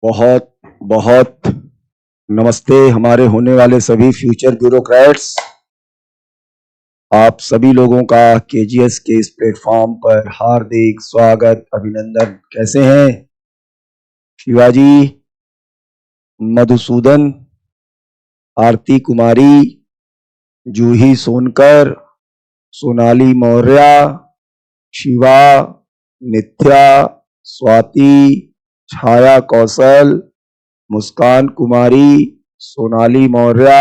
बहुत बहुत नमस्ते हमारे होने वाले सभी फ्यूचर ब्यूरोक्रेट्स। आप सभी लोगों का केजीएस के इस प्लेटफॉर्म पर हार्दिक स्वागत अभिनंदन। कैसे हैं शिवाजी, मधुसूदन, आरती कुमारी, जूही सोनकर, सोनाली मौर्य, शिवा, नित्या, स्वाति, छाया कौशल, मुस्कान कुमारी, सोनाली मौर्य,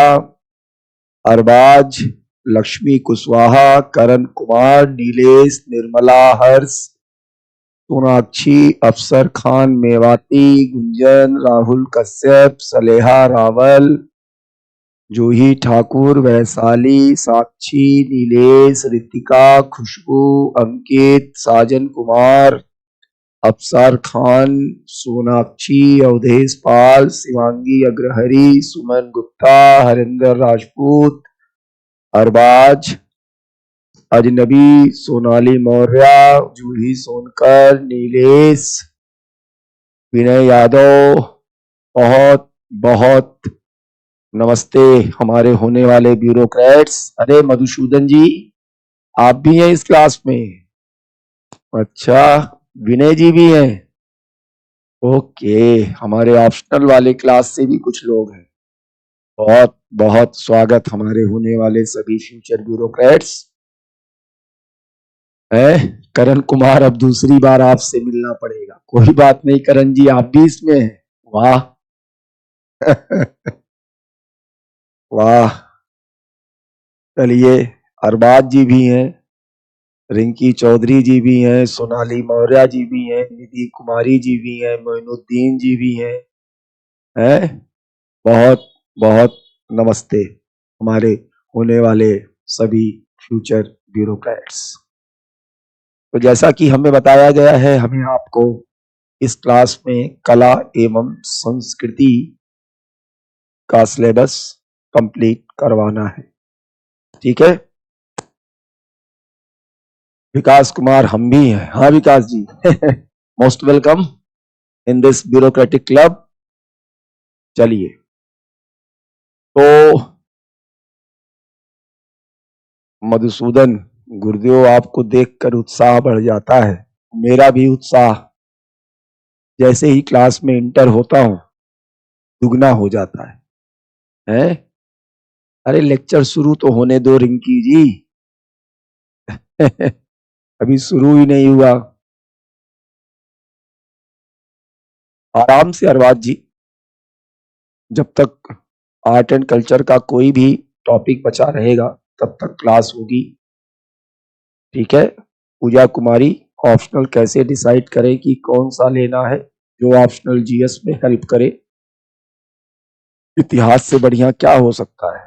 अरबाज, लक्ष्मी कुशवाहा, करण कुमार, नीलेश, निर्मला, हर्ष, सोनाक्षी, अफसर खान मेवाती, गुंजन, राहुल कश्यप, सलेहा रावल, जूही ठाकुर, वैशाली, साक्षी, नीलेश, रितिका, खुशबू, अंकित, साजन कुमार, अफसर खान, सोनाक्षी, अवधेश पाल, शिवांगी अग्रहरी, सुमन गुप्ता, हरिंदर राजपूत, अरबाज, अजनबी, सोनाली मौर्य, जूही सोनकर, नीलेश, विनय यादव, बहुत बहुत नमस्ते हमारे होने वाले ब्यूरोक्रेट्स। अरे मधुसूदन जी, आप भी हैं इस क्लास में? अच्छा, विनय जी भी हैं। ओके, हमारे ऑप्शनल वाले क्लास से भी कुछ लोग हैं। बहुत बहुत स्वागत हमारे होने वाले सभी फ्यूचर ब्यूरोक्रेट्स। करण कुमार, अब दूसरी बार आपसे मिलना पड़ेगा। कोई बात नहीं करण जी, आप भी इसमें हैं। वाह वाह। चलिए, अरबाज जी भी हैं, रिंकी चौधरी जी भी हैं, सोनाली मौर्य जी भी हैं, निधि कुमारी जी भी हैं, मोइनुद्दीन जी भी हैं। बहुत बहुत नमस्ते हमारे होने वाले सभी फ्यूचर ब्यूरोक्रेट्स। तो जैसा कि हमें बताया गया है, हमें आपको इस क्लास में कला एवं संस्कृति का सिलेबस कंप्लीट करवाना है। ठीक है विकास कुमार, हम भी हैं। हाँ Vikas ji most welcome in this bureaucratic club. चलिए, तो मधुसूदन, गुरुदेव आपको देखकर उत्साह बढ़ जाता है। मेरा भी उत्साह जैसे ही क्लास में इंटर होता हूं दुगना हो जाता है? अरे लेक्चर शुरू तो होने दो रिंकी जी अभी शुरू ही नहीं हुआ। आराम से अरबाज जी, जब तक आर्ट एंड कल्चर का कोई भी टॉपिक बचा रहेगा तब तक क्लास होगी। ठीक है, पूजा कुमारी, ऑप्शनल कैसे डिसाइड करें कि कौन सा लेना है जो ऑप्शनल जीएस में हेल्प करे? इतिहास से बढ़िया क्या हो सकता है?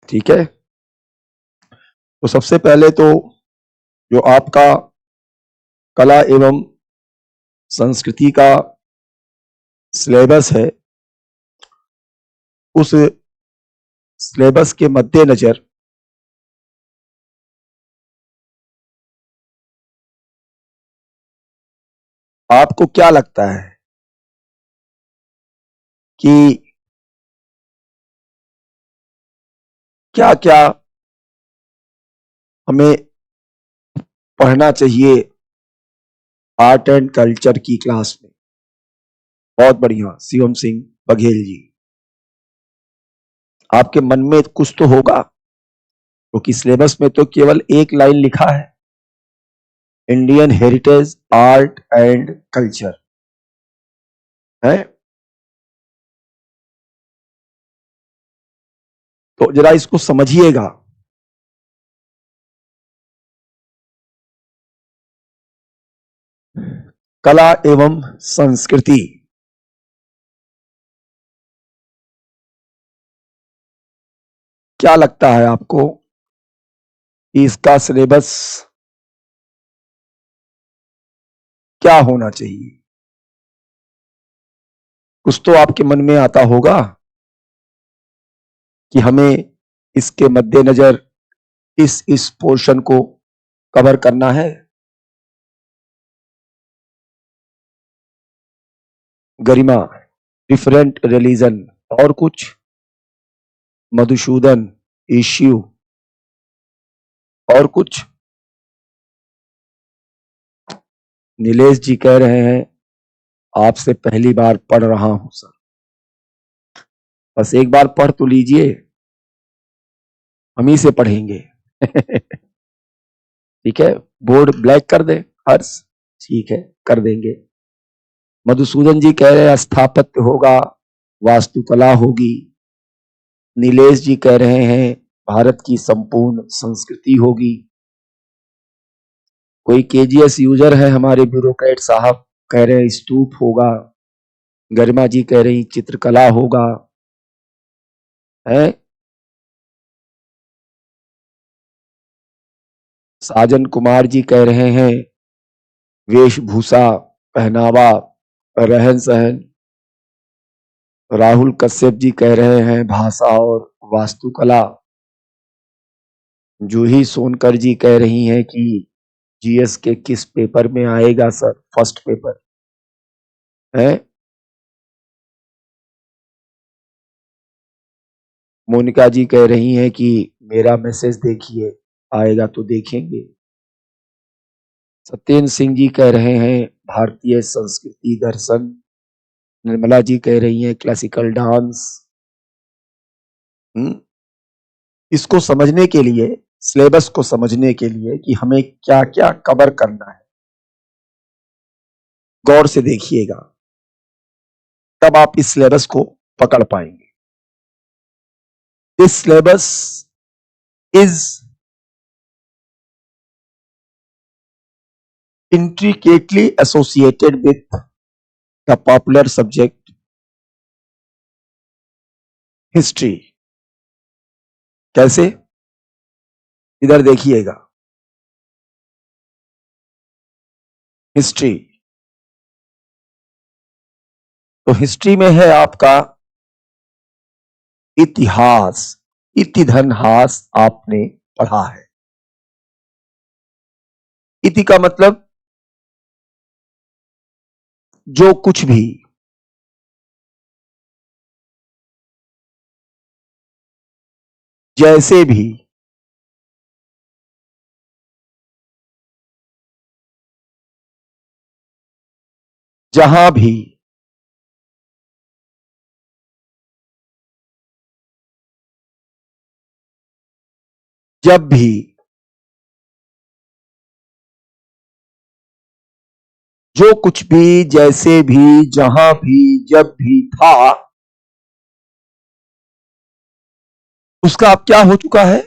ठीक है, तो सबसे पहले तो जो आपका कला एवं संस्कृति का सिलेबस है, उस सिलेबस के मद्देनजर आपको क्या लगता है कि क्या क्या हमें पढ़ना चाहिए आर्ट एंड कल्चर की क्लास में? बहुत बढ़िया शिवम सिंह बघेल जी, आपके मन में कुछ तो होगा, क्योंकि सिलेबस में तो केवल एक लाइन लिखा है, Indian heritage art and culture है। तो जरा इसको समझिएगा। कला एवं संस्कृति, क्या लगता है आपको कि इसका सिलेबस क्या होना चाहिए? कुछ तो आपके मन में आता होगा कि हमें इसके मद्देनजर इस पोर्शन को कवर करना है। गरिमा, डिफरेंट रिलीजन, और कुछ, मधुसूदन, इश्यू, और कुछ। नीलेश जी कह रहे हैं आपसे पहली बार पढ़ रहा हूं सर। बस एक बार पढ़ तो लीजिए, हम ही से पढ़ेंगे। ठीक है, बोर्ड ब्लैक कर दे हर्ष, ठीक है कर देंगे। मधुसूदन जी कह रहे हैं स्थापत्य होगा, वास्तुकला होगी। नीलेश जी कह रहे हैं भारत की संपूर्ण संस्कृति होगी। कोई केजीएस यूजर है हमारे ब्यूरोक्रेट साहब, कह रहे हैं स्तूप होगा। गरिमा जी कह रही चित्रकला होगा, है। साजन कुमार जी कह रहे हैं वेशभूषा, पहनावा, रहन सहन। राहुल कश्यप जी कह रहे हैं भाषा और वास्तुकला। जूही सोनकर जी कह रही हैं कि जीएस के किस पेपर में आएगा सर, फर्स्ट पेपर है। मोनिका जी कह रही हैं कि मेरा मैसेज देखिए, आएगा तो देखेंगे। सत्येंद्र सिंह जी कह रहे हैं भारतीय संस्कृति दर्शन। निर्मला जी कह रही हैं क्लासिकल डांस। इसको समझने के लिए, सिलेबस को समझने के लिए कि हमें क्या क्या कवर करना है, गौर से देखिएगा, तब आप इस सिलेबस को पकड़ पाएंगे। This syllabus is intricately associated with the popular subject history। कैसे, इधर देखिएगा, हिस्ट्री। तो हिस्ट्री में है आपका इतिहास, इतिधनहास आपने पढ़ा है। इति का मतलब जो कुछ भी, जैसे भी, जहां भी, जब भी, जो कुछ भी, जैसे भी, जहां भी, जब भी था, उसका अब क्या हो चुका है,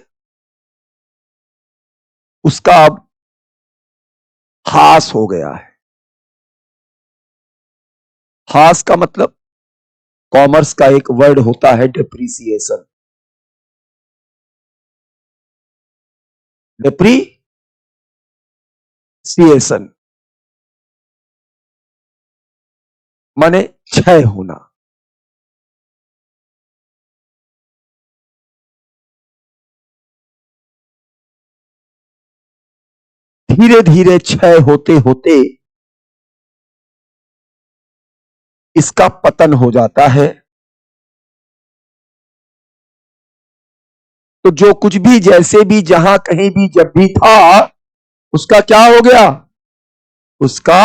उसका अब हास हो गया है। हास का मतलब कॉमर्स का एक वर्ड होता है डेप्रीसिएशन। डेप्रीसिएशन माने क्षय होना। धीरे धीरे क्षय होते होते इसका पतन हो जाता है। तो जो कुछ भी, जैसे भी, जहां कहीं भी, जब भी था, उसका क्या हो गया, उसका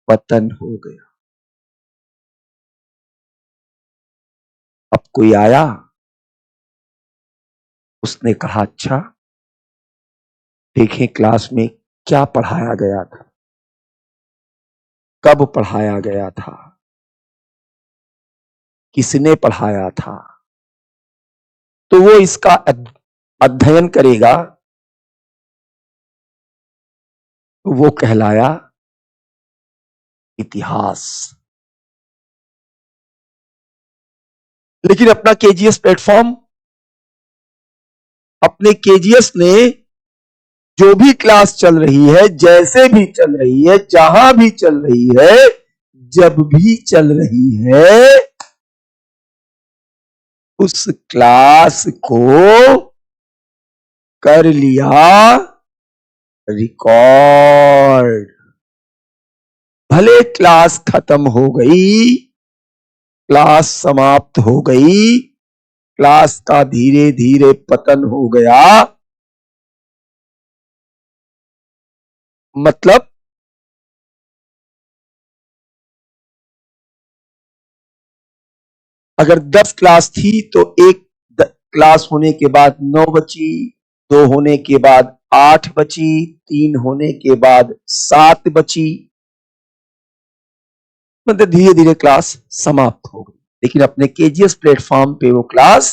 पतन हो गया। अब कोई आया, उसने कहा अच्छा देखें क्लास में क्या पढ़ाया गया था, कब पढ़ाया गया था, किसने पढ़ाया था। तो वो इसका अध्ययन करेगा, तो वो कहलाया इतिहास। लेकिन अपना केजीएस प्लेटफॉर्म, अपने केजीएस ने जो भी क्लास चल रही है, जैसे भी चल रही है, जहां भी चल रही है, जब भी चल रही है, उस क्लास को कर लिया रिकॉर्ड। भले क्लास खत्म हो गई, क्लास समाप्त हो गई, क्लास का धीरे धीरे पतन हो गया, मतलब अगर 10 क्लास थी तो एक क्लास होने के बाद 9 बची, 2 होने के बाद 8 बची, 3 होने के बाद 7 बची, मतलब धीरे धीरे क्लास समाप्त हो गई। लेकिन अपने केजीएस प्लेटफॉर्म पे वो क्लास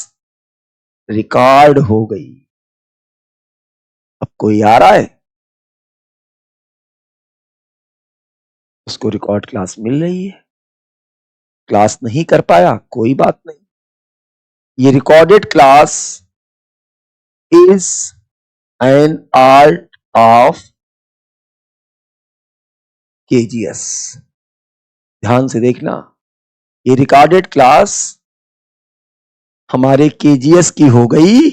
रिकॉर्ड हो गई। अब कोई आ रहा है, उसको रिकॉर्ड क्लास मिल रही है, क्लास नहीं कर पाया कोई बात नहीं, ये recorded class is an art of KGS. ध्यान से देखना, ये रिकॉर्डेड क्लास हमारे केजीएस की हो गई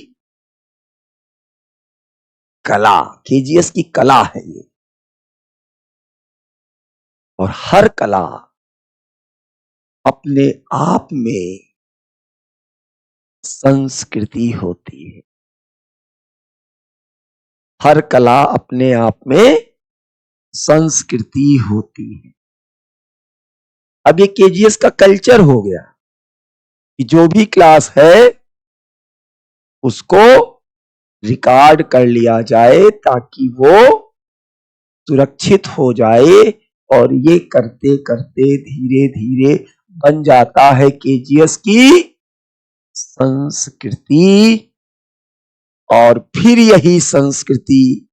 कला, केजीएस की कला है ये। और हर कला अपने आप में संस्कृति होती है, हर कला अपने आप में संस्कृति होती है। अब ये केजीएस का कल्चर हो गया कि जो भी क्लास है उसको रिकॉर्ड कर लिया जाए ताकि वो सुरक्षित हो जाए, और ये करते करते धीरे धीरे बन जाता है केजीएस की संस्कृति, और फिर यही संस्कृति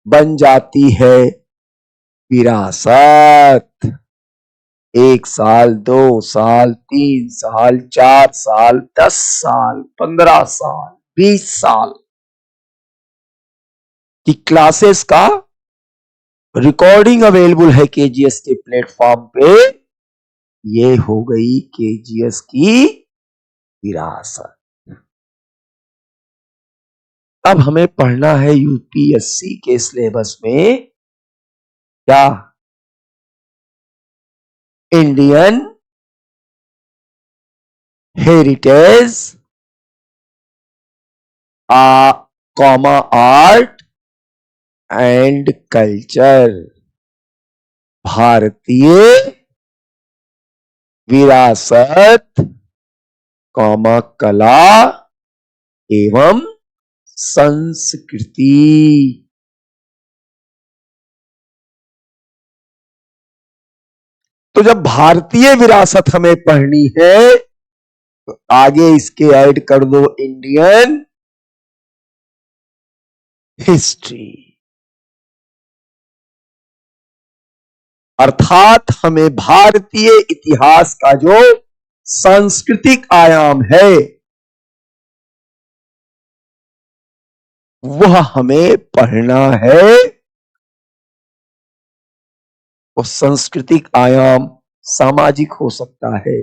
बन जाती है विरासत। 1 साल, 2 साल, 3 साल, 4 साल, 10 साल, 15 साल, 20 साल की क्लासेस का रिकॉर्डिंग अवेलेबल है केजीएस के प्लेटफॉर्म पे। ये हो गई केजीएस की विरासत। अब हमें पढ़ना है यूपीएससी के सिलेबस में क्या, Indian heritage comma art and culture, भारतीय विरासत कॉमा कला एवं संस्कृति। तो जब भारतीय विरासत हमें पढ़नी है तो आगे इसके ऐड कर दो इंडियन हिस्ट्री, अर्थात हमें भारतीय इतिहास का जो सांस्कृतिक आयाम है वह हमें पढ़ना है। वो सांस्कृतिक आयाम सामाजिक हो सकता है,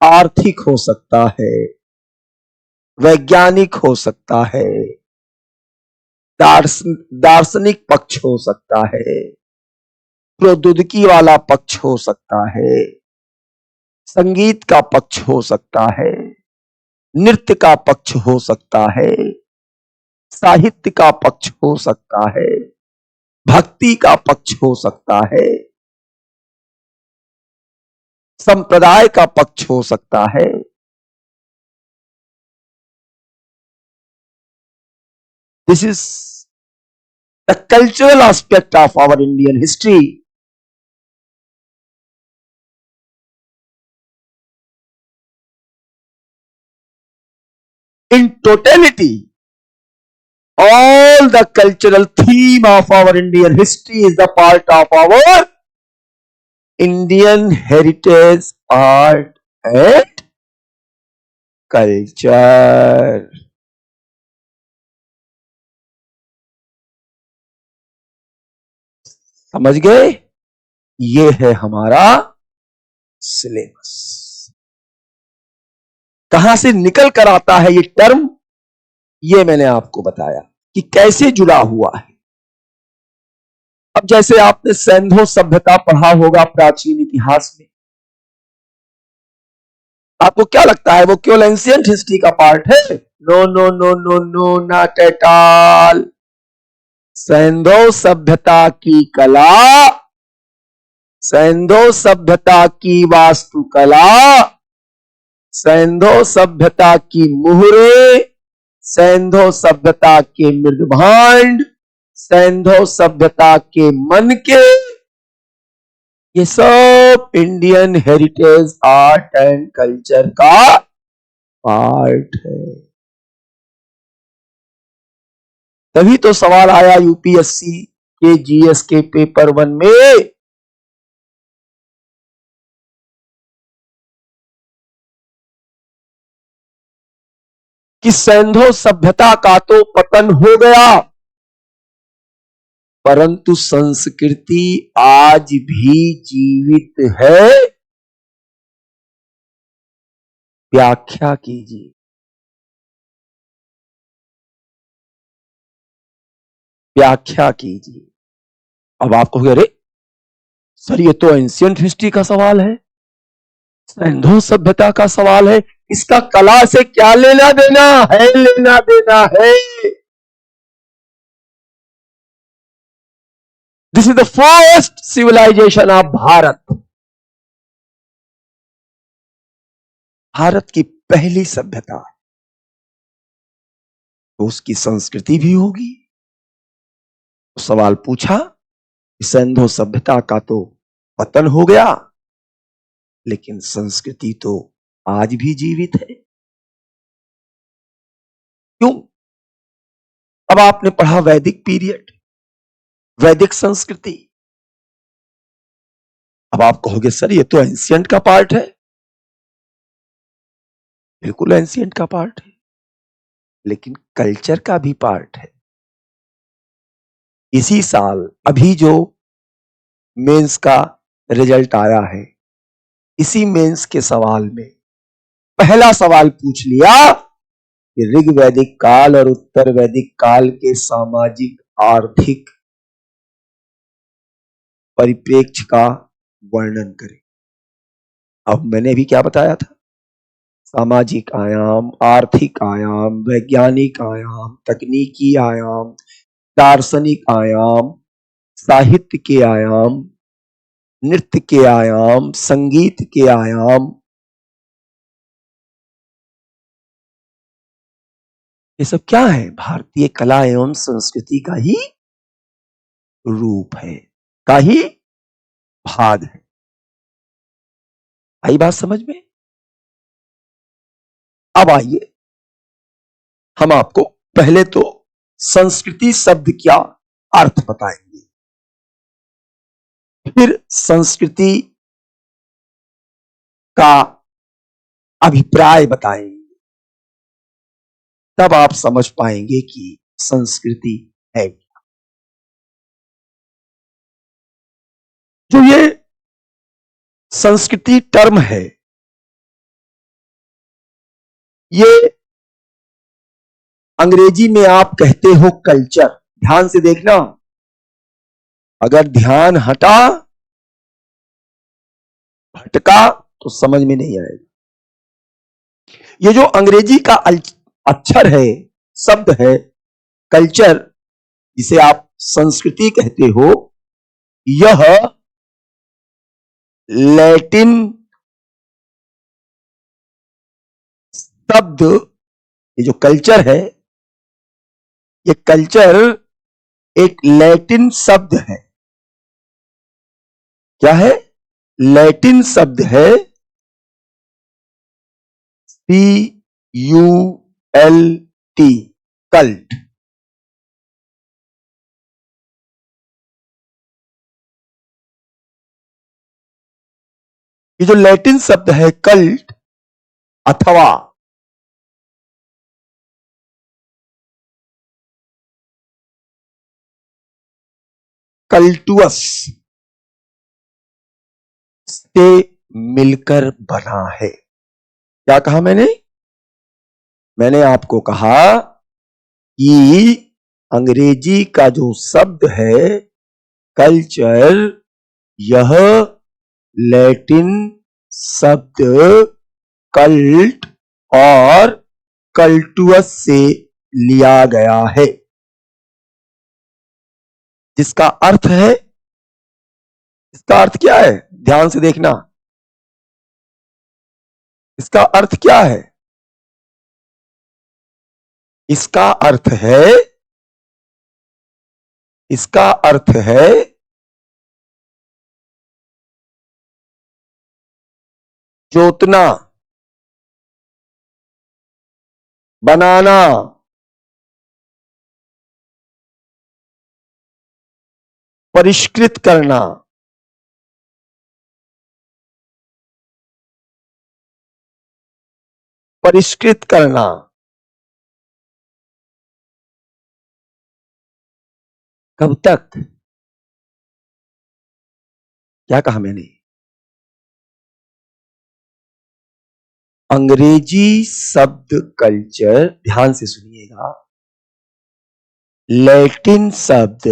आर्थिक हो सकता है, वैज्ञानिक हो सकता है, दार्शनिक पक्ष हो सकता है, प्रौद्योगिकी वाला पक्ष हो सकता है, संगीत का पक्ष हो सकता है, नृत्य का पक्ष हो सकता है, साहित्य का पक्ष हो सकता है, भक्ति का पक्ष हो सकता है, संप्रदाय का पक्ष हो सकता है। This is the cultural aspect of our Indian history. In totality, all the cultural theme of our Indian history is a part of our Indian heritage, art and culture. समझ गए? ये है हमारा सिलेबस। कहां से निकल कर आता है ये टर्म, ये मैंने आपको बताया कि कैसे जुड़ा हुआ है। अब जैसे आपने सैंधो सभ्यता पढ़ा होगा प्राचीन इतिहास में, आपको क्या लगता है वो केवल एंशिएंट हिस्ट्री का पार्ट है? No no no no no, not at all. सैंधो सभ्यता की कला, सैंधो सभ्यता की वास्तुकला, सैंधो सभ्यता की मुहरे, सैंधो सभ्यता के मृदभांड, सैंधो सभ्यता के मन के, ये सब Indian heritage art and culture का पार्ट है। तभी तो सवाल आया यूपीएससी के जीएस के पेपर 1 में, कि सैंधो सभ्यता का तो पतन हो गया, परंतु संस्कृति आज भी जीवित है। व्याख्या कीजिए। व्याख्या कीजिए। अब आप कहोगे अरे सर ये तो एंशिएंट हिस्ट्री का सवाल है, सैंधो सभ्यता का सवाल है, इसका कला से क्या लेना देना है? लेना देना है। This is the first civilization of Bharat. Bharat की पहली सभ्यता, तो उसकी संस्कृति भी होगी। तो सवाल पूछा कि सैंधो सभ्यता का तो पतन हो गया, लेकिन संस्कृति तो आज भी जीवित है। क्यों? अब आपने पढ़ा वैदिक पीरियड, वैदिक संस्कृति। अब आप कहोगे सर ये तो एंशिएंट का पार्ट है। बिल्कुल एंशिएंट का पार्ट है, लेकिन कल्चर का भी पार्ट है। इसी साल अभी जो मेंस का रिजल्ट आया है, इसी मेंस के सवाल में पहला सवाल पूछ लिया कि ऋग्वैदिक काल और उत्तर वैदिक काल के सामाजिक आर्थिक परिप्रेक्ष्य का वर्णन करें। अब मैंने भी क्या बताया था? सामाजिक आयाम, आर्थिक आयाम, वैज्ञानिक आयाम, तकनीकी आयाम, दार्शनिक आयाम, साहित्य के आयाम, नृत्य के आयाम, संगीत के आयाम, ये सब क्या है? भारतीय कला एवं संस्कृति का ही रूप है, का ही भाग है। आई बात समझ में? अब आइए हम आपको पहले तो संस्कृति शब्द क्या अर्थ बताएंगे, फिर संस्कृति का अभिप्राय बताएंगे, तब आप समझ पाएंगे कि संस्कृति है क्या। जो ये संस्कृति टर्म है, ये अंग्रेजी में आप कहते हो कल्चर। ध्यान से देखना, अगर ध्यान हटा भटका तो समझ में नहीं आएगा। ये जो अंग्रेजी का अक्षर है, शब्द है कल्चर, जिसे आप संस्कृति कहते हो, यह लैटिन शब्द, ये जो कल्चर है, ये कल्चर एक लैटिन शब्द है। क्या है? लैटिन शब्द है, CULT, कल्ट। ये जो लैटिन शब्द है कल्ट अथवा कल्टुअस से मिलकर बना है। क्या कहा मैंने? मैंने आपको कहा कि अंग्रेजी का जो शब्द है कल्चर, यह लैटिन शब्द कल्ट और कल्टुअस से लिया गया है, जिसका अर्थ है, इसका अर्थ क्या है, ध्यान से देखना, इसका अर्थ क्या है? इसका अर्थ है, इसका अर्थ है जोतना, बनाना, परिष्कृत करना, परिष्कृत करना। कब तक? क्या कहा मैंने? अंग्रेजी शब्द कल्चर, ध्यान से सुनिएगा, लैटिन शब्द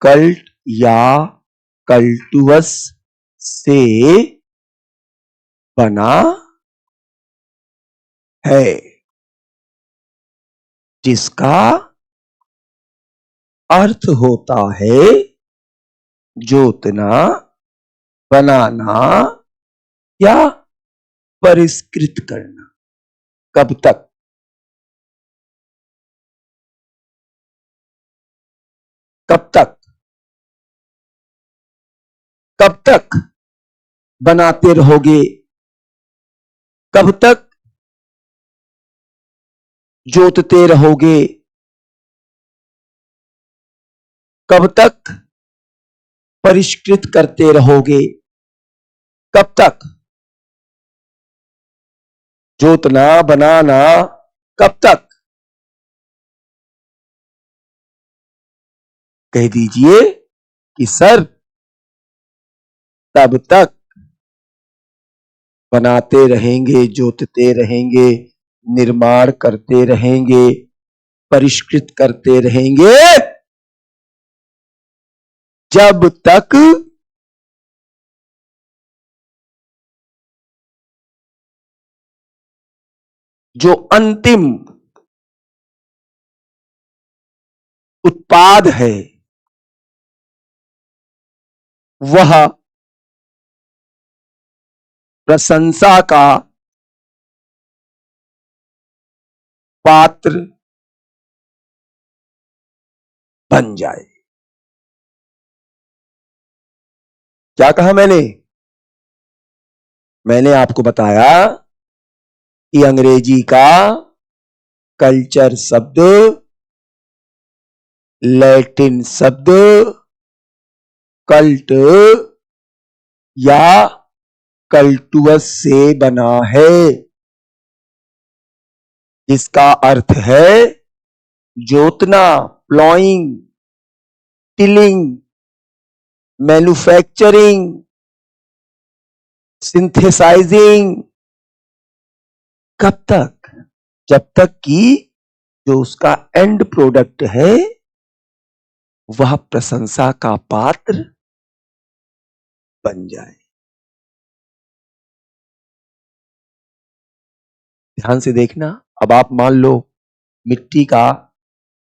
कल्ट या कल्टुअस से बना है, जिसका अर्थ होता है जोतना, बनाना या परिष्कृत करना। कब तक? कब तक? कब तक बनाते रहोगे? कब तक जोतते रहोगे? कब तक परिष्कृत करते रहोगे? कब तक जोतना, बनाना, कब तक? कह दीजिए कि सर तब तक बनाते रहेंगे, जोतते रहेंगे, निर्माण करते रहेंगे, परिष्कृत करते रहेंगे, जब तक जो अंतिम उत्पाद है वह प्रशंसा का पात्र बन जाए। क्या कहा मैंने? मैंने आपको बताया कि अंग्रेजी का कल्चर शब्द लैटिन शब्द कल्ट या कल्टुअस से बना है, जिसका अर्थ है जोतना, प्लॉइंग, टिलिंग, मैन्युफैक्चरिंग, सिंथेसाइजिंग। कब तक? जब तक कि जो उसका एंड प्रोडक्ट है वह प्रशंसा का पात्र बन जाए। ध्यान से देखना। अब आप मान लो मिट्टी का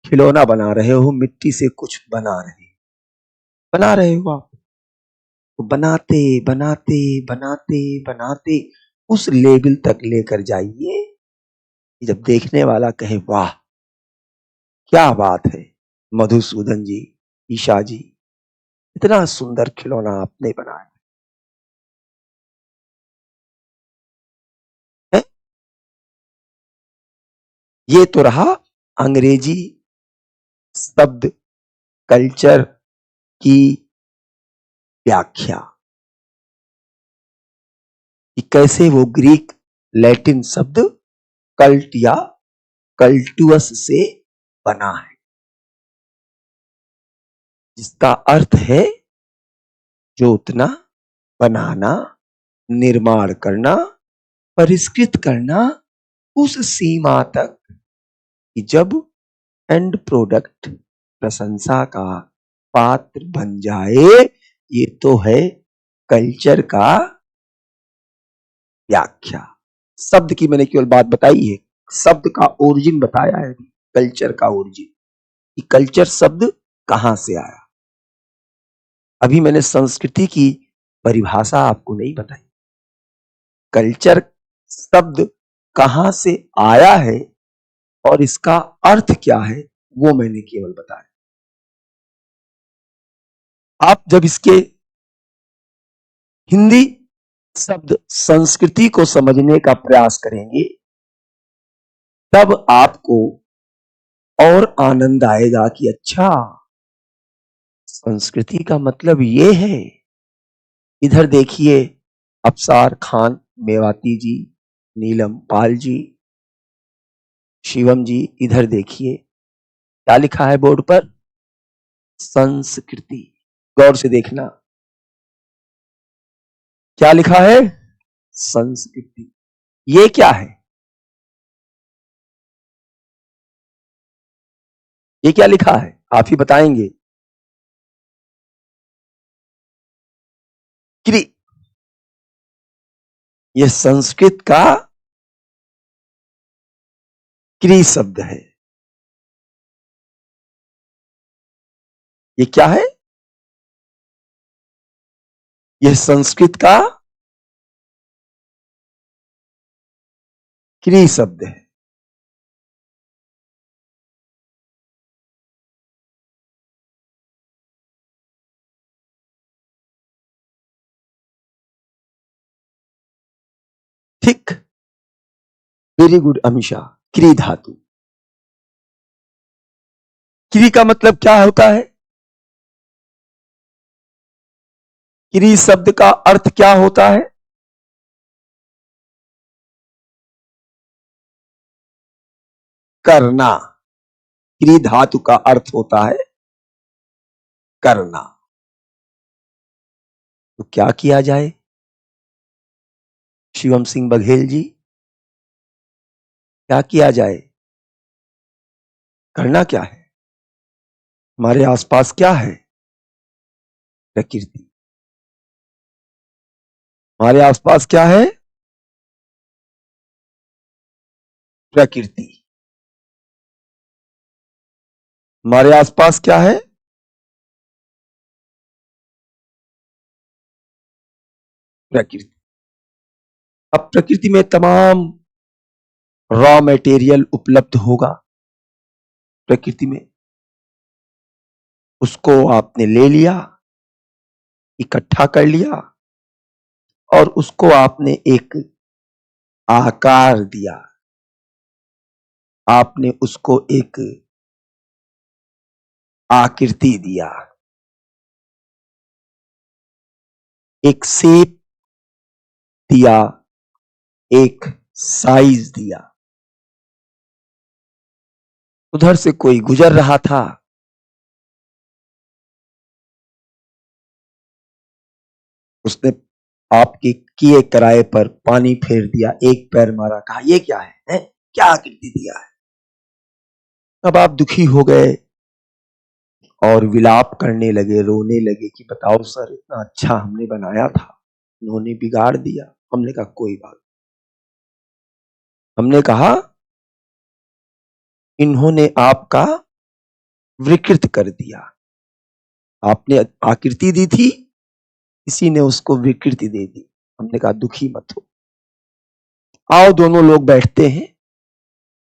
खिलौना बना रहे हो, मिट्टी से कुछ बना रहे हो आप, तो बनाते बनाते बनाते बनाते उस लेवल तक लेकर जाइए जब देखने वाला कहे वाह क्या बात है, मधुसूदन जी, ईशा जी, इतना सुंदर खिलौना आपने बनाया है। ये तो रहा अंग्रेजी शब्द कल्चर की व्याख्या कि कैसे वो ग्रीक लैटिन शब्द कल्ट या कल्टुअस से बना है, जिसका अर्थ है जोतना, बनाना, निर्माण करना, परिष्कृत करना उस सीमा तक कि जब एंड प्रोडक्ट प्रशंसा का पात्र बन जाए, ये तो है कल्चर का व्याख्या। शब्द की मैंने केवल बात बताई है, शब्द का ओरिजिन बताया है, कल्चर का ओरिजिन, कि कल्चर शब्द कहां से आया। अभी मैंने संस्कृति की परिभाषा आपको नहीं बताई, कल्चर शब्द कहां से आया है और इसका अर्थ क्या है वो मैंने केवल बताया। आप जब इसके हिंदी शब्द संस्कृति को समझने का प्रयास करेंगे तब आपको और आनंद आएगा कि अच्छा, संस्कृति का मतलब ये है। इधर देखिए, अफसार खान मेवाती जी, नीलम पाल जी, शिवम जी, इधर देखिए क्या लिखा है बोर्ड पर, संस्कृति। गौर से देखना क्या लिखा है, संस्कृति। ये क्या है, ये क्या लिखा है, आप ही बताएंगे। क्रि, ये संस्कृत का क्रि शब्द है। ये क्या है, ये संस्कृत का क्रि शब्द है। ठीक, वेरी गुड अमीषा। क्रि धातु, क्रि का मतलब क्या होता है, क्रि शब्द का अर्थ क्या होता है, करना। क्रि धातु का अर्थ होता है करना। तो क्या किया जाए शिवम सिंह बघेल जी, क्या किया जाए, करना क्या है, हमारे आसपास क्या है, प्रकृति। हमारे आसपास क्या है, प्रकृति। हमारे आसपास क्या है, प्रकृति। अब प्रकृति में तमाम रॉ मटेरियल उपलब्ध होगा, प्रकृति में उसको आपने ले लिया, इकट्ठा कर लिया और उसको आपने एक आकार दिया, आपने उसको एक आकृति दिया, एक शेप दिया, एक साइज दिया। उधर से कोई गुजर रहा था, उसने आपके किए कराए पर पानी फेर दिया, एक पैर मारा, कहा ये क्या है? क्या आकृति दिया है। अब आप दुखी हो गए और विलाप करने लगे, रोने लगे कि बताओ सर, इतना अच्छा हमने बनाया था, उन्होंने बिगाड़ दिया। हमने कहा कोई बात, हमने कहा इन्होंने आपका विकृत कर दिया, आपने आकृति दी थी, किसी ने उसको विकृति दे दी। हमने कहा दुखी मत हो, आओ दोनों लोग बैठते हैं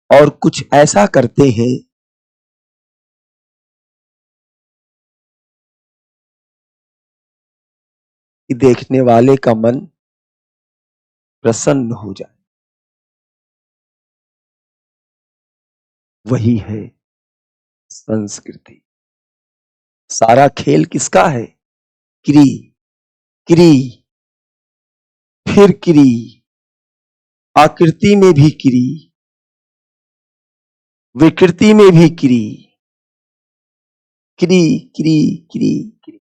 और कुछ ऐसा करते हैं कि देखने वाले का मन प्रसन्न हो जाए। वही है संस्कृति। सारा खेल किसका है, क्रि, क्रि, फिर क्रि, आकृति में भी क्रि, विकृति में भी क्रि, क्रि क्रि क्रि क्रि।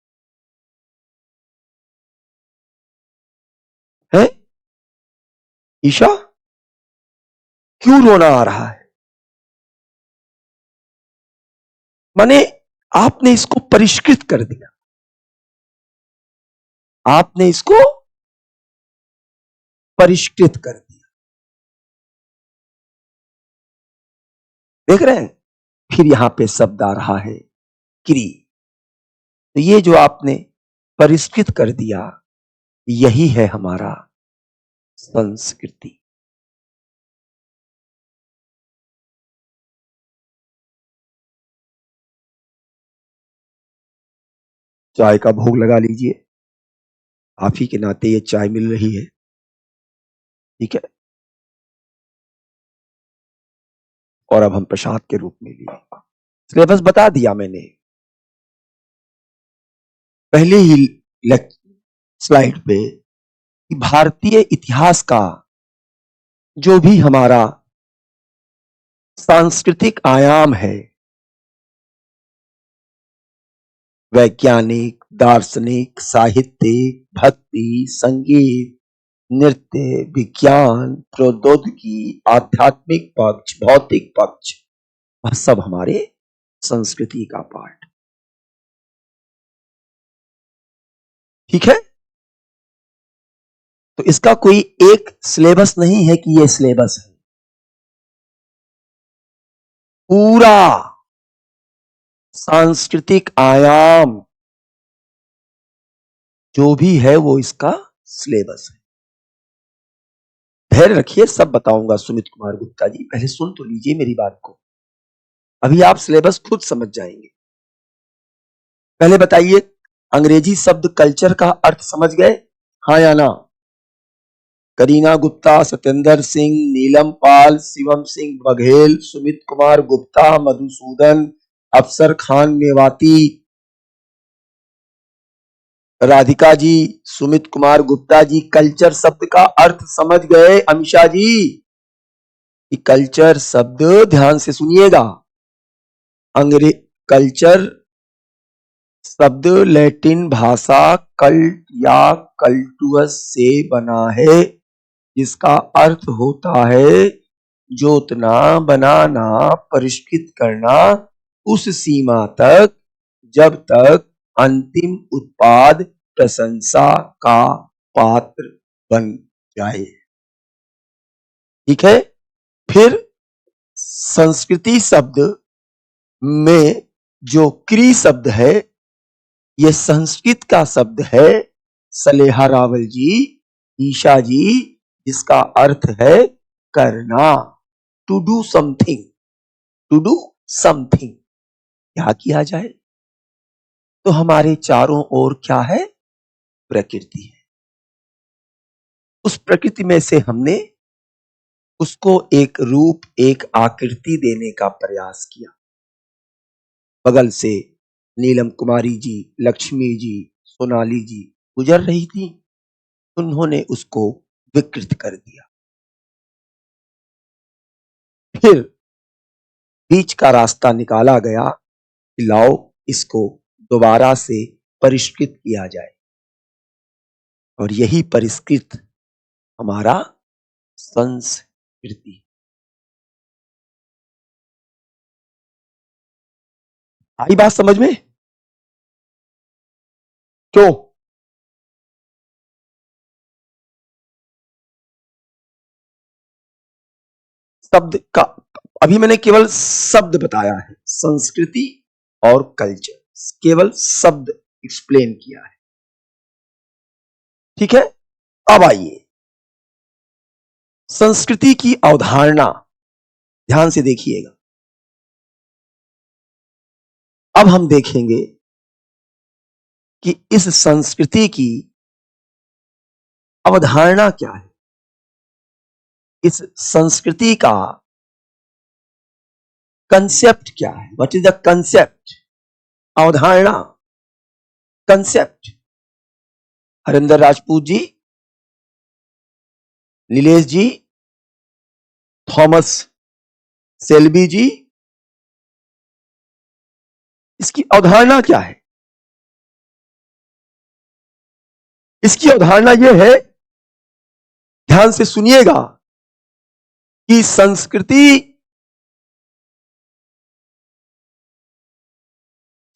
है ईशा, क्यों रोना आ रहा है? माने आपने इसको परिष्कृत कर दिया, आपने इसको परिष्कृत कर दिया। देख रहे हैं? फिर यहां पे शब्द आ रहा है क्री। तो ये जो आपने परिष्कृत कर दिया, यही है हमारा संस्कृति। चाय का भोग लगा लीजिए, आप ही के नाते ये चाय मिल रही है, ठीक है। और अब हम प्रसाद के रूप में लिए। सिलेबस बता दिया मैंने पहले ही स्लाइड पे कि भारतीय इतिहास का जो भी हमारा सांस्कृतिक आयाम है, वैज्ञानिक, दार्शनिक, साहित्यिक, भक्ति, संगीत, नृत्य, विज्ञान, प्रौद्योगिकी, आध्यात्मिक पक्ष, भौतिक पक्ष, वह सब हमारे संस्कृति का पार्ट, ठीक है। तो इसका कोई एक सिलेबस नहीं है कि यह सिलेबस है, पूरा सांस्कृतिक आयाम जो भी है वो इसका सिलेबस है। धैर्य रखिए, सब बताऊंगा सुमित कुमार गुप्ता जी, पहले सुन तो लीजिए मेरी बात को, अभी आप सिलेबस खुद समझ जाएंगे। पहले बताइए, अंग्रेजी शब्द कल्चर का अर्थ समझ गए, हाँ या ना? करीना गुप्ता, सत्येंद्र सिंह, नीलम पाल, शिवम सिंह बघेल, सुमित कुमार गुप्ता, मधुसूदन, अफसर खान मेवाती, राधिका जी, सुमित कुमार गुप्ता जी, कल्चर शब्द का अर्थ समझ गए? अमीषा जी, कल्चर शब्द, ध्यान से सुनिएगा, कल्चर शब्द लैटिन भाषा कल्ट या कल्टुअस से बना है, जिसका अर्थ होता है जोतना, बनाना, परिष्कृत करना उस सीमा तक जब तक अंतिम उत्पाद प्रशंसा का पात्र बन जाए, ठीक है। फिर संस्कृति शब्द में जो क्री शब्द है, यह संस्कृत का शब्द है, सलेहा रावल जी, ईशा जी, जिसका अर्थ है करना, to do something, to do something, क्या किया जाए। तो हमारे चारों ओर क्या है? प्रकृति है। उस प्रकृति में से हमने उसको एक रूप, एक आकृति देने का प्रयास किया। बगल से नीलम कुमारी जी, लक्ष्मी जी, सोनाली जी गुजर रही थी, उन्होंने उसको विकृत कर दिया। फिर बीच का रास्ता निकाला गया कि लाओ इसको दोबारा से परिष्कृत किया जाए, और यही परिष्कृत हमारा संस्कृति। आई बात समझ में? क्यों? शब्द का अभी मैंने केवल शब्द बताया है, संस्कृति और कल्चर, केवल शब्द एक्सप्लेन किया है, ठीक है। अब आइए संस्कृति की अवधारणा, ध्यान से देखिएगा। अब हम देखेंगे कि इस संस्कृति की अवधारणा क्या है, इस संस्कृति का कंसेप्ट क्या है, व्हाट इज द कंसेप्ट, अवधारणा, कंसेप्ट। हरिंदर राजपूत जी, नीलेश जी, थॉमस सेल्बी जी, इसकी अवधारणा क्या है? इसकी अवधारणा यह है, ध्यान से सुनिएगा, कि संस्कृति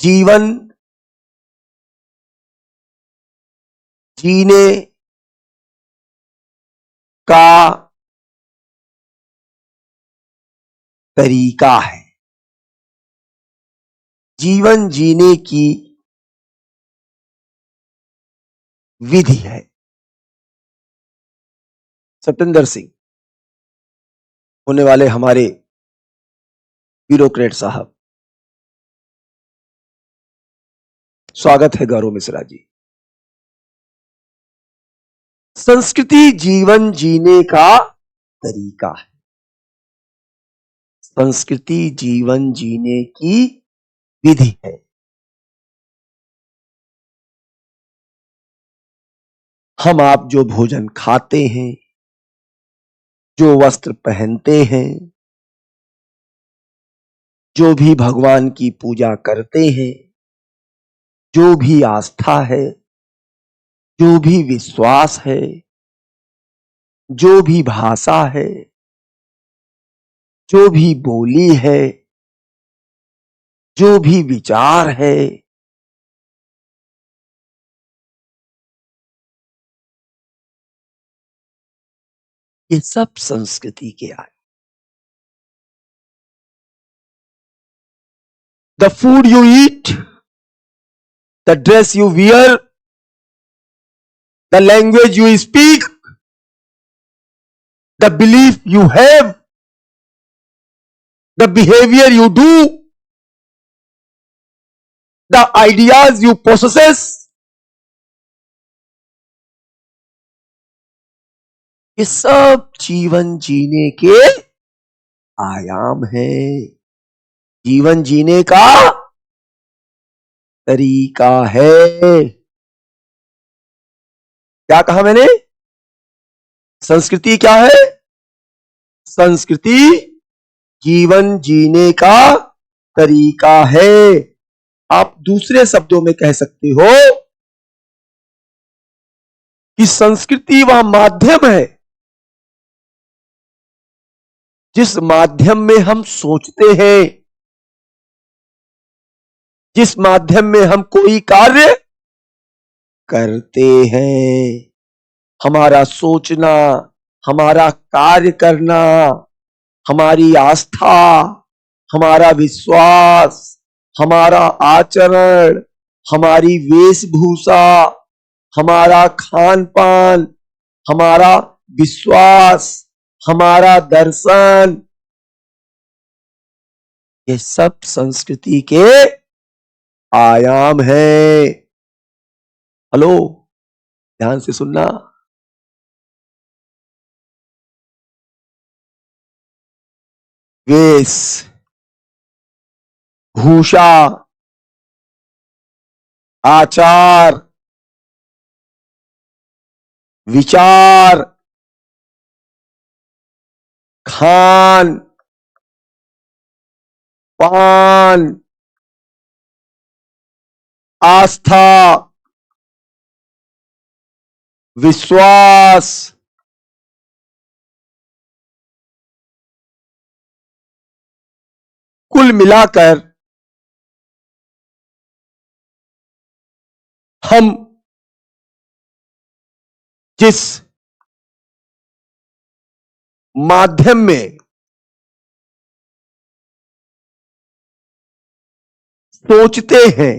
जीवन जीने का तरीका है। जीवन जीने की विधि है। सत्येंद्र सिंह होने वाले हमारे ब्यूरोक्रेट साहब, स्वागत है गौरव मिश्रा जी। संस्कृति जीवन जीने का तरीका है। संस्कृति जीवन जीने की विधि है। हम आप जो भोजन खाते हैं, जो वस्त्र पहनते हैं, जो भी भगवान की पूजा करते हैं, जो भी आस्था है, जो भी विश्वास है, जो भी भाषा है, जो भी बोली है, जो भी विचार है, ये सब संस्कृति के आए। The food you eat, the dress you wear, the language you speak, the belief you have, the behavior you do, the ideas you possess, ये सब जीवन जीने के आयाम हैं। जीवन जीने का तरीका है। क्या कहा मैंने? संस्कृति क्या है? संस्कृति जीवन जीने का तरीका है। आप दूसरे शब्दों में कह सकते हो कि संस्कृति वह माध्यम है जिस माध्यम में हम सोचते हैं, जिस माध्यम में हम कोई कार्य करते हैं। हमारा सोचना, हमारा कार्य करना, हमारी आस्था, हमारा विश्वास, हमारा आचरण, हमारी वेशभूषा, हमारा खान पान, हमारा विश्वास, हमारा दर्शन, ये सब संस्कृति के आयाम है। हेलो, ध्यान से सुनना। वेश भूषा, आचार, विचार, खान पान, आस्था, विश्वास, कुल मिलाकर हम जिस माध्यम में सोचते हैं,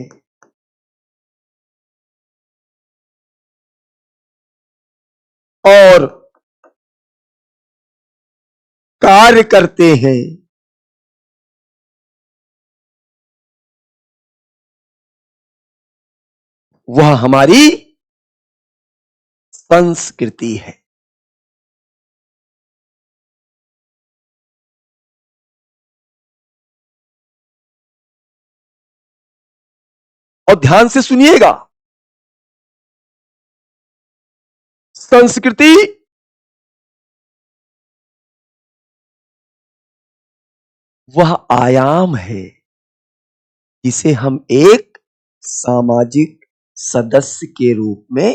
और कार्य करते हैं, वह हमारी संस्कृति है। और ध्यान से सुनिएगा, संस्कृति वह आयाम है जिसे हम एक सामाजिक सदस्य के रूप में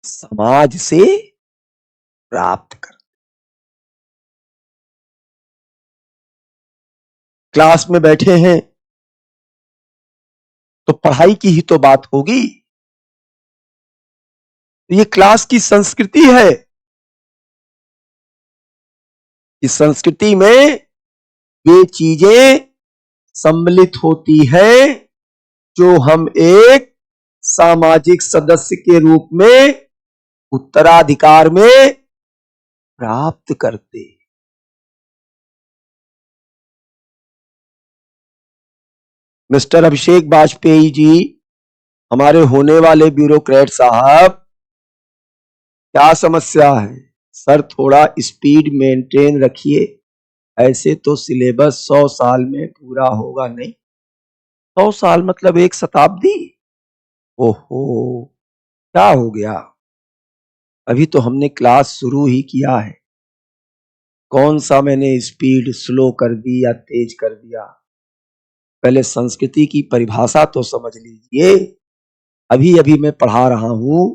समाज से प्राप्त करते। क्लास में बैठे हैं, तो पढ़ाई की ही तो बात होगी। ये क्लास की संस्कृति है। इस संस्कृति में वे चीजें सम्मिलित होती है जो हम एक सामाजिक सदस्य के रूप में उत्तराधिकार में प्राप्त करते। मिस्टर अभिषेक वाजपेयी जी, हमारे होने वाले ब्यूरोक्रेट साहब, क्या समस्या है? सर थोड़ा स्पीड मेंटेन रखिए, ऐसे तो सिलेबस 100 साल में पूरा होगा नहीं। 100 साल मतलब 1 शताब्दी। ओहो, क्या हो गया? अभी तो हमने क्लास शुरू ही किया है। कौन सा मैंने स्पीड स्लो कर दी या तेज कर दिया? पहले संस्कृति की परिभाषा तो समझ लीजिए। अभी अभी मैं पढ़ा रहा हूं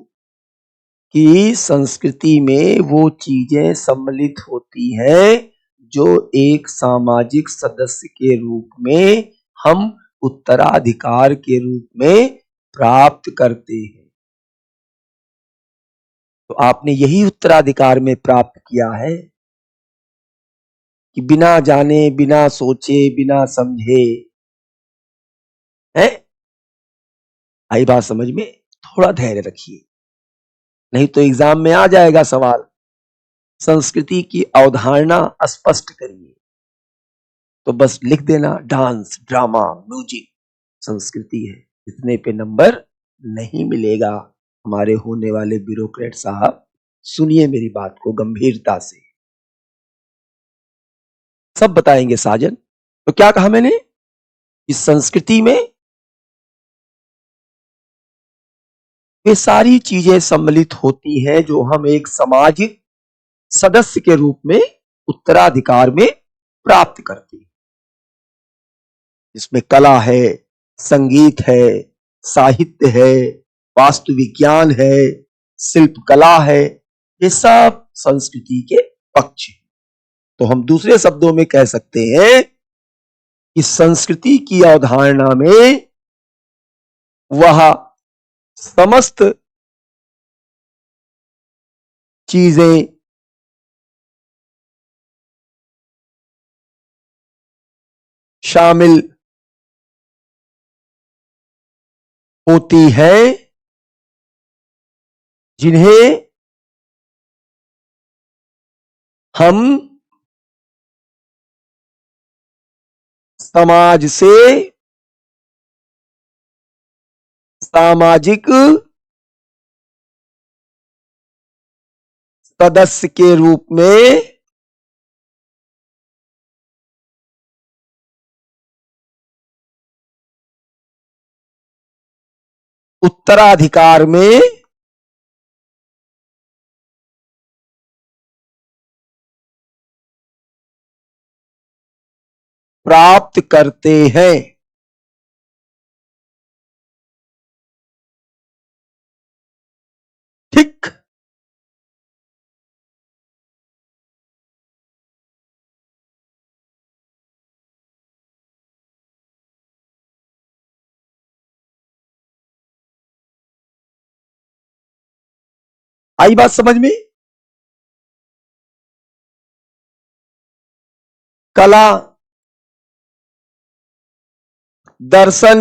कि संस्कृति में वो चीजें सम्मिलित होती हैं जो एक सामाजिक सदस्य के रूप में हम उत्तराधिकार के रूप में प्राप्त करते हैं। तो आपने यही उत्तराधिकार में प्राप्त किया है कि बिना जाने, बिना सोचे, बिना समझे, है? आई बात समझ में? थोड़ा धैर्य रखिए, नहीं तो एग्जाम में आ जाएगा सवाल। संस्कृति की अवधारणा स्पष्ट करिए। तो बस लिख देना डांस, ड्रामा, म्यूजिक संस्कृति है। इतने पे नंबर नहीं मिलेगा हमारे होने वाले ब्यूरोक्रेट साहब। सुनिए मेरी बात को गंभीरता से, सब बताएंगे साजन। तो क्या कहा मैंने? इस संस्कृति में वे सारी चीजें सम्मिलित होती हैं जो हम एक सामाजिक सदस्य के रूप में उत्तराधिकार में प्राप्त करते हैं। इसमें कला है, संगीत है, साहित्य है, वास्तु विज्ञान है, शिल्प कला है। ये सब संस्कृति के पक्ष हैं। तो हम दूसरे शब्दों में कह सकते हैं कि संस्कृति की अवधारणा में वह समस्त चीजें शामिल होती हैं जिन्हें हम समाज से सामाजिक सदस्य के रूप में उत्तराधिकार में प्राप्त करते हैं। ठीक। आई बात समझ में? कला, दर्शन,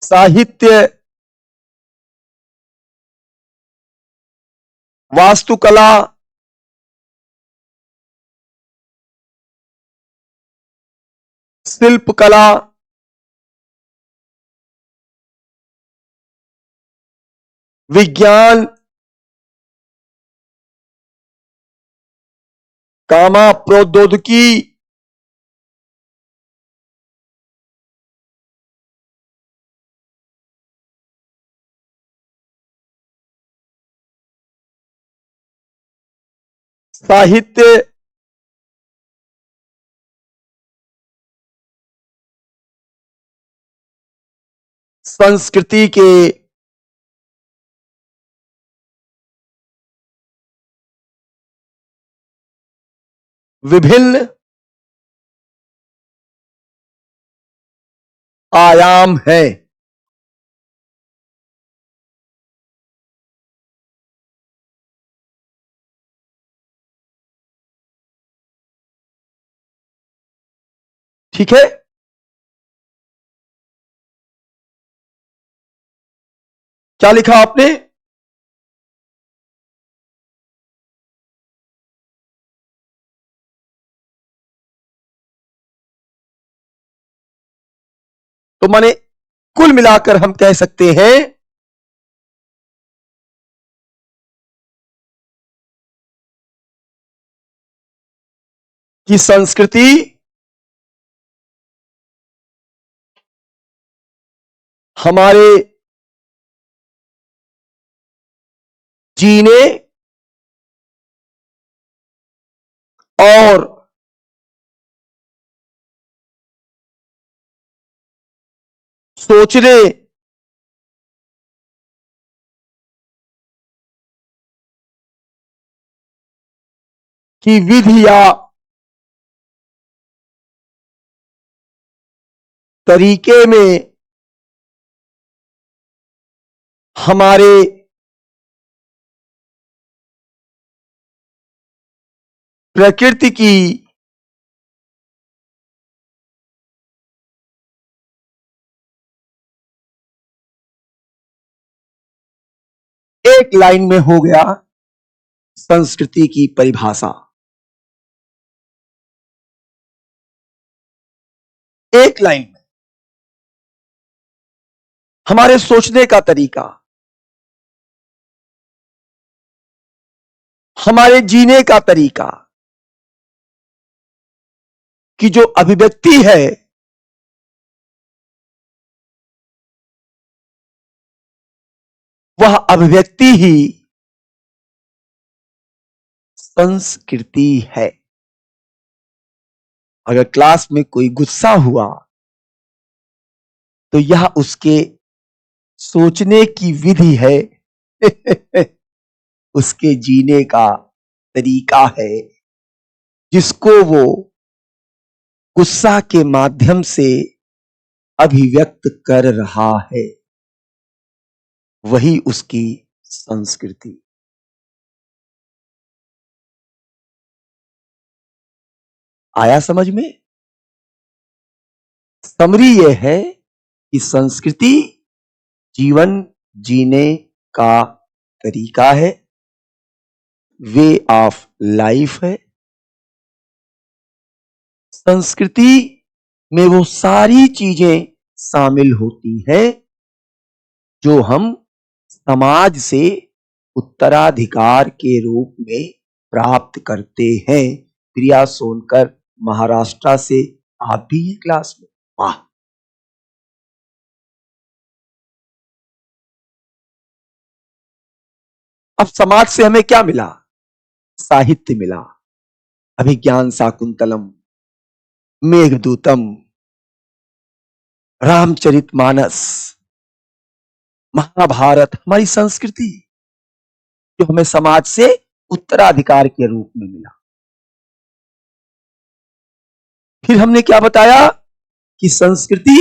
साहित्य, वास्तुकला, शिल्प कला, विज्ञान, कामा प्रौद्योगिकी, साहित्य, संस्कृति के विभिन्न आयाम है। ठीक है, क्या लिखा आपने? तो माने कुल मिलाकर हम कह सकते हैं कि संस्कृति हमारे जीने और सोचने की विधि या तरीके में हमारे प्रकृति एक लाइन में हो गया संस्कृति की परिभाषा। एक लाइन में हमारे सोचने का तरीका, हमारे जीने का तरीका की जो अभिव्यक्ति है वह अभिव्यक्ति ही संस्कृति है। अगर क्लास में कोई गुस्सा हुआ तो यह उसके सोचने की विधि है उसके जीने का तरीका है, जिसको वो गुस्सा के माध्यम से अभिव्यक्त कर रहा है, वही उसकी संस्कृति। आया समझ में? समरी यह है कि संस्कृति जीवन जीने का तरीका है, वे ऑफ लाइफ है। संस्कृति में वो सारी चीजें शामिल होती हैं जो हम समाज से उत्तराधिकार के रूप में प्राप्त करते हैं। प्रिया सोनकर महाराष्ट्र से आप भी हैं क्लास में? वाह! अब समाज से हमें क्या मिला? साहित्य मिला, अभिज्ञान शाकुंतलम, मेघदूतम, रामचरितमानस, महाभारत, हमारी संस्कृति जो हमें समाज से उत्तराधिकार के रूप में मिला। फिर हमने क्या बताया कि संस्कृति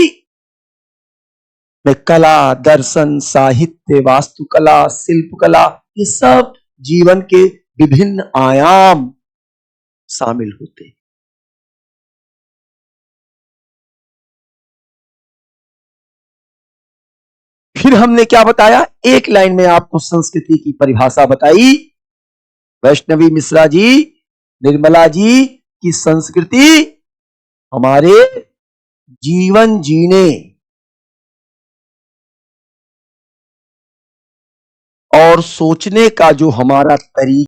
में कला, दर्शन, साहित्य, वास्तुकला, शिल्पकला, ये सब जीवन के विभिन्न आयाम शामिल होते हैं। फिर हमने क्या बताया? एक लाइन में आपको संस्कृति की परिभाषा बताई वैष्णवी मिश्रा जी, निर्मला जी की संस्कृति हमारे जीवन जीने और सोचने का जो हमारा तरीका